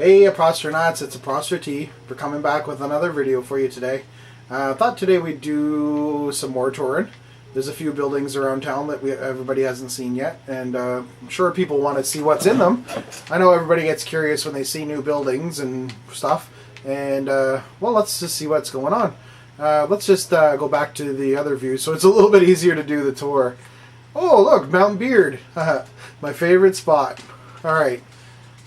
Hey Appostra Nuts, it's Appostra T. We're coming back with another video for you today. I thought today we'd do some more touring. There's a few buildings around town that everybody hasn't seen yet, and I'm sure people want to see what's in them. I know everybody gets curious when they see new buildings and stuff, and well, let's just see what's going on. Let's just go back to the other view so it's a little bit easier to do the tour. Oh look, Mountain Beard, my favorite spot. Alright.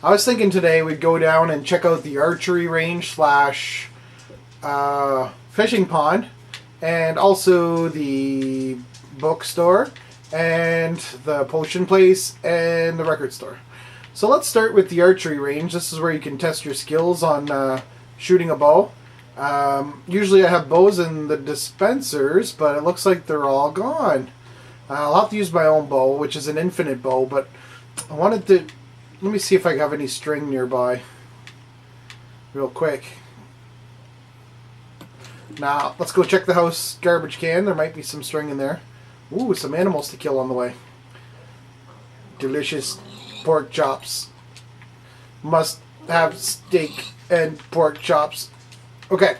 I was thinking today we'd go down and check out the archery range slash fishing pond, and also the bookstore and the potion place and the record store. So let's start with the archery range. This is where you can test your skills on shooting a bow. Usually I have bows in the dispensers, but it looks like they're all gone. I'll have to use my own bow, which is an infinite bow, but I wanted to... Let me see if I have any string nearby real quick. Now, let's go check the house garbage can. There might be some string in there. Ooh, some animals to kill on the way. Delicious pork chops. Must have steak and pork chops. Okay.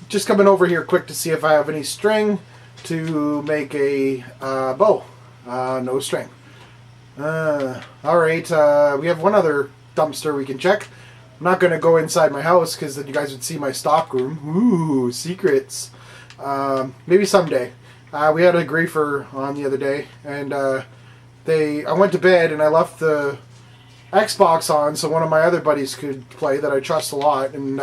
Just coming over here quick to see if I have any string to make a bow. No string. Alright, we have one other dumpster we can check. I'm not going to go inside my house because then you guys would see my stock room. Ooh, secrets. Maybe someday. We had a griefer on the other day, and I went to bed and I left the Xbox on so one of my other buddies could play that I trust a lot, and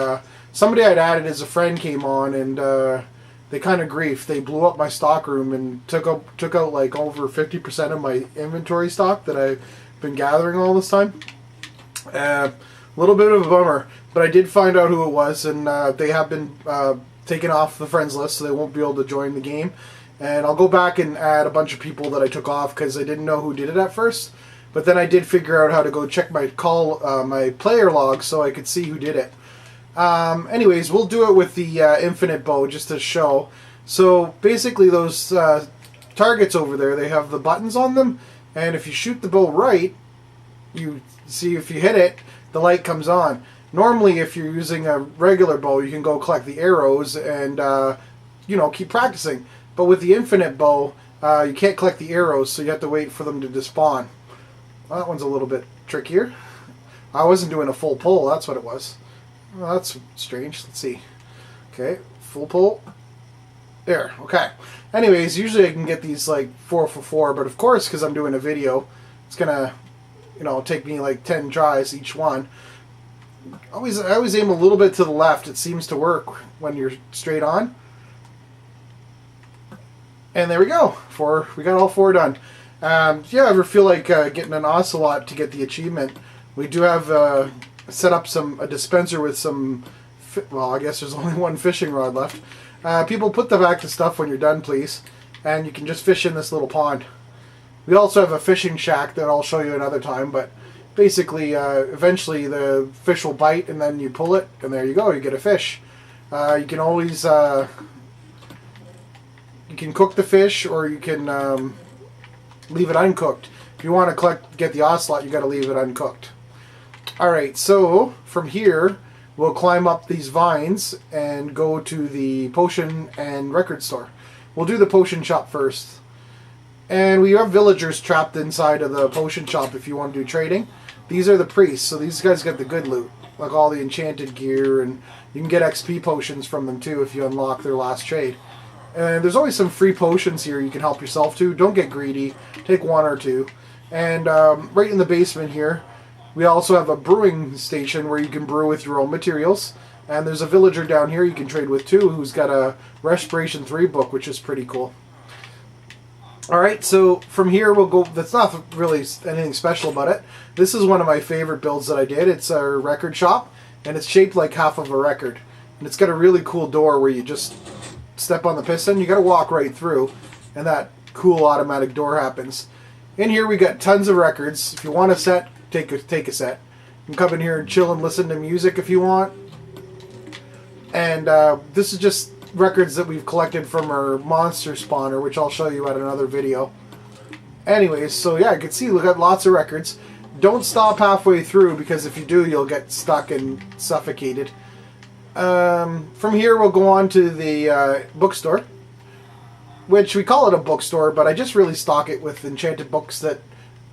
somebody I'd added as a friend came on, and they kind of griefed. They blew up my stock room and took out like over 50% of my inventory stock that I've been gathering all this time. A little bit of a bummer, but I did find out who it was, and they have been taken off the friends list, so they won't be able to join the game. And I'll go back and add a bunch of people that I took off because I didn't know who did it at first. But then I did figure out how to go check my my player log so I could see who did it. Anyways, we'll do it with the infinite bow just to show. So basically those targets over there, they have the buttons on them, and if you shoot the bow right, you see if you hit it, the light comes on. Normally if you're using a regular bow, you can go collect the arrows and you know, keep practicing. But with the infinite bow, you can't collect the arrows, so you have to wait for them to despawn. Well, that one's a little bit trickier. I wasn't doing a full pull, that's what it was. Well, that's strange. Let's see. Okay, full pull. There, okay. Anyways, usually I can get these like 4 for 4, but of course, because I'm doing a video, it's gonna, you know, take me like 10 tries each one. I always aim a little bit to the left. It seems to work when you're straight on. And there we go. We got all 4 done. Yeah, ever feel like getting an ocelot to get the achievement? We do have set up a dispenser with some, well, I guess there's only one fishing rod left. People put the back to stuff when you're done, please. And you can just fish in this little pond. We also have a fishing shack that I'll show you another time, but basically, eventually the fish will bite and then you pull it, and there you go, you get a fish. You can always, you can cook the fish, or you can leave it uncooked. If you want to get the ocelot, you got to leave it uncooked. Alright, so from here we'll climb up these vines and go to the potion and record store. We'll do the potion shop first. And we have villagers trapped inside of the potion shop if you want to do trading. These are the priests, so these guys get the good loot, like all the enchanted gear, and you can get XP potions from them too if you unlock their last trade. And there's always some free potions here you can help yourself to. Don't get greedy. Take 1 or 2. And right in the basement here, we also have a brewing station where you can brew with your own materials. And there's a villager down here you can trade with too, who's got a Respiration 3 book, which is pretty cool. Alright, so from here we'll go... That's not really anything special about it. This is one of my favorite builds that I did. It's a record shop, and it's shaped like half of a record. And it's got a really cool door where you just step on the piston. You got to walk right through, and that cool automatic door happens. In here we got tons of records. If you want a set, take a set. You can come in here and chill and listen to music if you want. And this is just records that we've collected from our monster spawner, which I'll show you at another video. Anyways, so yeah, you can see we got lots of records. Don't stop halfway through, because if you do, you'll get stuck and suffocated. From here, we'll go on to the bookstore, which we call it a bookstore, but I just really stock it with enchanted books,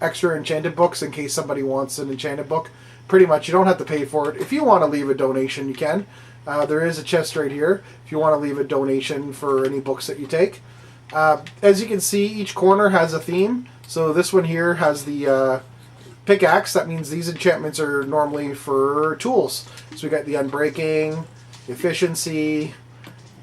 extra enchanted books in case somebody wants an enchanted book. Pretty much, you don't have to pay for it. If you want to leave a donation, you can. There is a chest right here if you want to leave a donation for any books that you take. As you can see, each corner has a theme. So this one here has the pickaxe. That means these enchantments are normally for tools. So we got the unbreaking, efficiency.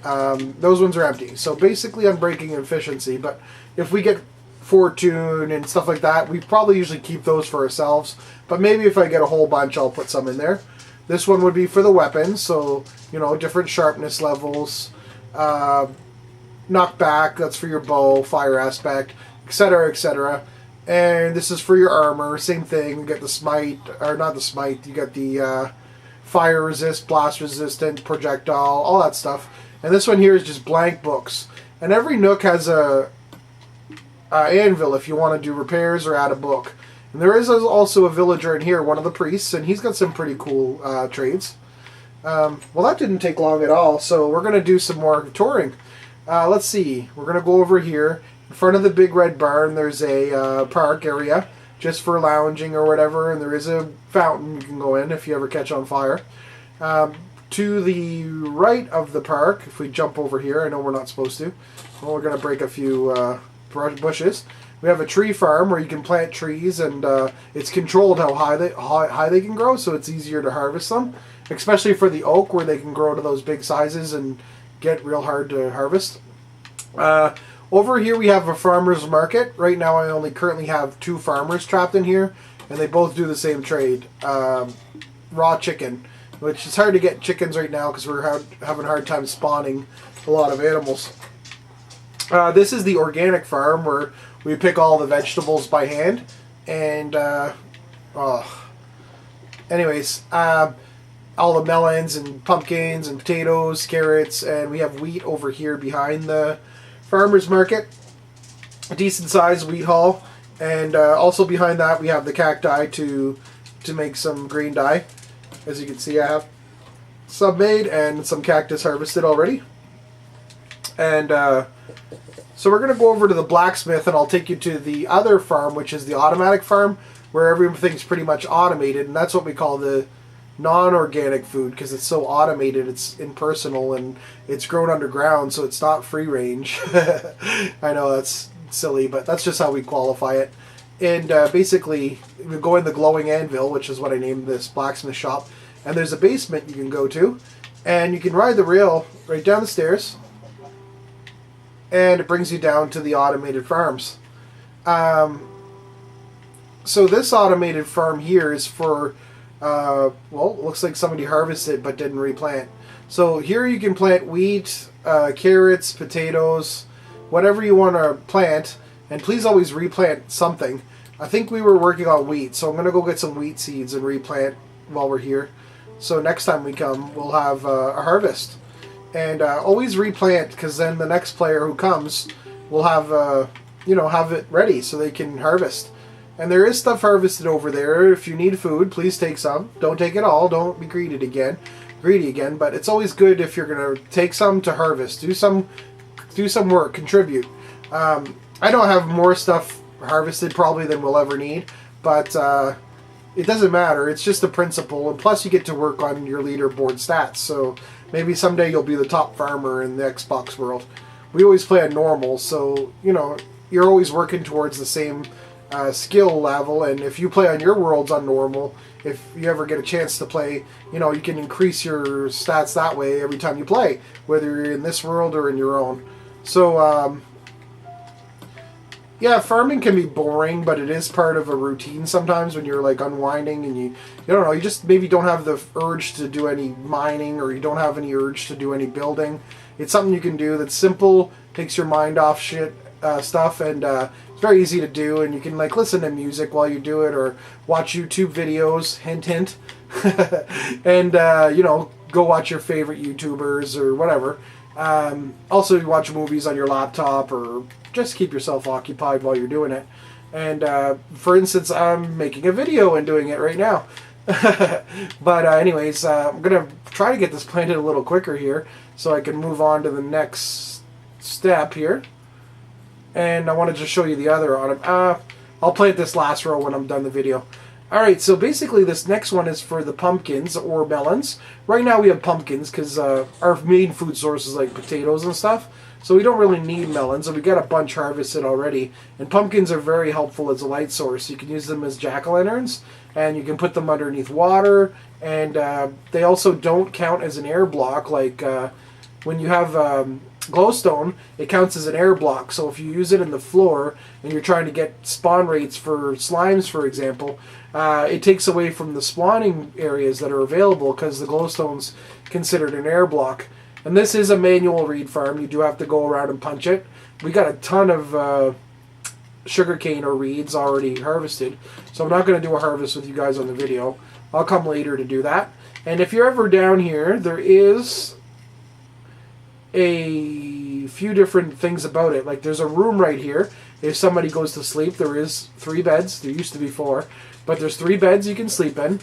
Those ones are empty. So basically unbreaking and efficiency. But if we get fortune and stuff like that, we probably usually keep those for ourselves. But maybe if I get a whole bunch, I'll put some in there. This one would be for the weapons. So, you know, different sharpness levels. Knockback, that's for your bow, fire aspect, etc., etc. And this is for your armor, same thing. You get the smite, or not the smite, you get the fire resist, blast resistant, projectile, all that stuff. And this one here is just blank books. And every nook has a anvil if you want to do repairs or add a book. And there is also a villager in here, one of the priests, and he's got some pretty cool trades. Well, that didn't take long at all, so we're going to do some more touring. Let's see, we're going to go over here. In front of the big red barn, there's a park area, just for lounging or whatever, and there is a fountain you can go in if you ever catch on fire. To the right of the park, if we jump over here, I know we're not supposed to, well, we're going to break a few bushes. We have a tree farm where you can plant trees, and it's controlled how high they can grow, so it's easier to harvest them, especially for the oak, where they can grow to those big sizes and get real hard to harvest. Over here we have a farmer's market. Right now I only currently have 2 farmers trapped in here, and they both do the same trade. Raw chicken, which is hard to get chickens right now because we're having a hard time spawning a lot of animals. This is the organic farm where we pick all the vegetables by hand, and anyways, all the melons and pumpkins and potatoes, carrots, and we have wheat over here behind the farmer's market. A decent sized wheat haul, and also behind that we have the cacti to make some green dye. As you can see, I have some made and some cactus harvested already. And so we're going to go over to the blacksmith, and I'll take you to the other farm, which is the automatic farm, where everything's pretty much automated, and that's what we call the non-organic food, because it's so automated, it's impersonal, and it's grown underground, so it's not free range. I know that's silly, but that's just how we qualify it. And basically, we go in the glowing anvil, which is what I named this blacksmith shop, and there's a basement you can go to, and you can ride the rail right down the stairs, and it brings you down to the automated farms. So this automated farm here is for well, it looks like somebody harvested but didn't replant. So here you can plant wheat, carrots, potatoes, whatever you want to plant, and please always replant something. I think we were working on wheat, so I'm going to go get some wheat seeds and replant while we're here. So next time we come, we'll have a harvest. And always replant, because then the next player who comes will have, you know, have it ready so they can harvest. And there is stuff harvested over there. If you need food, please take some. Don't take it all. Don't be greedy again. But it's always good if you're going to take some to harvest. Do some work. Contribute. I don't have more stuff harvested probably than we'll ever need, but it doesn't matter. It's just the principle. And plus you get to work on your leaderboard stats. So maybe someday you'll be the top farmer in the Xbox world. We always play on normal, so you know you're always working towards the same skill level, and if you play on your worlds on normal, if you ever get a chance to play, you know, you can increase your stats that way every time you play, whether you're in this world or in your own. So yeah, farming can be boring, but it is part of a routine sometimes when you're like unwinding and you don't know, you just maybe don't have the urge to do any mining, or you don't have any urge to do any building. It's something you can do that's simple, takes your mind off stuff, and it's very easy to do, and you can like listen to music while you do it, or watch YouTube videos, hint hint, and you know, go watch your favorite YouTubers or whatever. Also, you watch movies on your laptop, or just keep yourself occupied while you're doing it. And for instance, I'm making a video and doing it right now. But anyways, I'm going to try to get this planted a little quicker here so I can move on to the next step here. And I want to just show you the other on it. I'll plant this last row when I'm done the video. Alright, so basically this next one is for the pumpkins or melons. Right now we have pumpkins because our main food source is like potatoes and stuff. So we don't really need melons, and we got a bunch harvested already. And pumpkins are very helpful as a light source. You can use them as jack-o'-lanterns, and you can put them underneath water. And they also don't count as an air block. Like when you have glowstone, it counts as an air block. So if you use it in the floor and you're trying to get spawn rates for slimes, for example, it takes away from the spawning areas that are available because the glowstone's considered an air block. And this is a manual reed farm. You do have to go around and punch it. We got a ton of sugarcane or reeds already harvested, so I'm not going to do a harvest with you guys on the video. I'll come later to do that. And if you're ever down here, there is a few different things about it. Like there's a room right here. If somebody goes to sleep, there is 3 beds. There used to be 4, but there's 3 beds you can sleep in.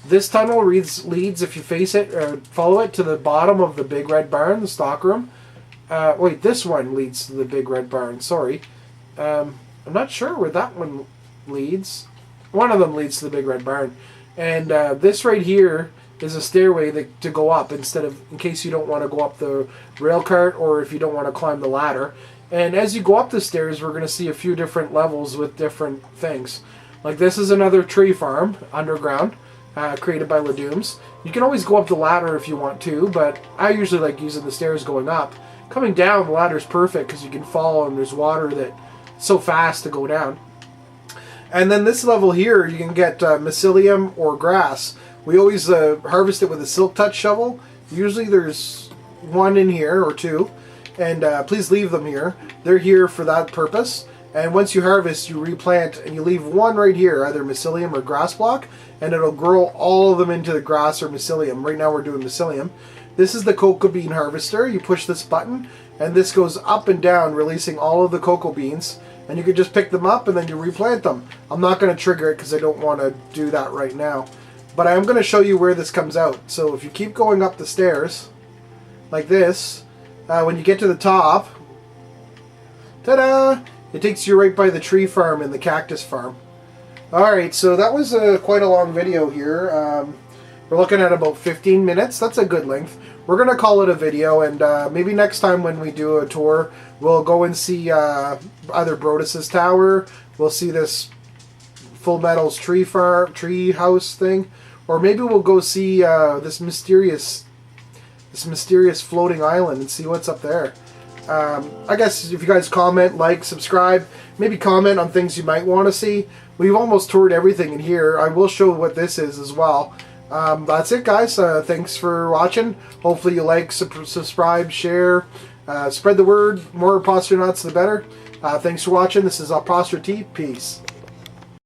This tunnel leads, if you face it or follow it, to the bottom of the big red barn, the stock room. Wait, this one leads to the big red barn. Sorry, I'm not sure where that one leads. One of them leads to the big red barn, and this right here is a stairway to go up in case you don't want to go up the rail cart or if you don't want to climb the ladder. And as you go up the stairs, we're going to see a few different levels with different things. Like this is another tree farm underground. Created by Ledooms. You can always go up the ladder if you want to, but I usually like using the stairs going up. Coming down, the ladder's perfect because you can fall and there's water that's so fast to go down. And then this level here, you can get mycelium or grass. We always harvest it with a silk touch shovel. Usually there's 1 in here or 2, and please leave them here. They're here for that purpose. And once you harvest, you replant, and you leave 1 right here, either mycelium or grass block, and it'll grow all of them into the grass or mycelium. Right now we're doing mycelium. This is the cocoa bean harvester. You push this button, and this goes up and down, releasing all of the cocoa beans. And you can just pick them up, and then you replant them. I'm not going to trigger it because I don't want to do that right now. But I am going to show you where this comes out. So if you keep going up the stairs, like this, when you get to the top, ta-da! It takes you right by the tree farm and the cactus farm. Alright, so that was quite a long video here. We're looking at about 15 minutes. That's a good length. We're going to call it a video, and maybe next time when we do a tour, we'll go and see either Brodus's tower, we'll see this Full Metal's tree house thing, or maybe we'll go see this mysterious floating island and see what's up there. I guess if you guys comment, like, subscribe, maybe comment on things you might want to see. We've almost toured everything in here. I will show what this is as well. That's it, guys. Thanks for watching. Hopefully you like, subscribe, share, spread the word. More Appostra nuts, the better. Thanks for watching. This is Appostra T. Peace.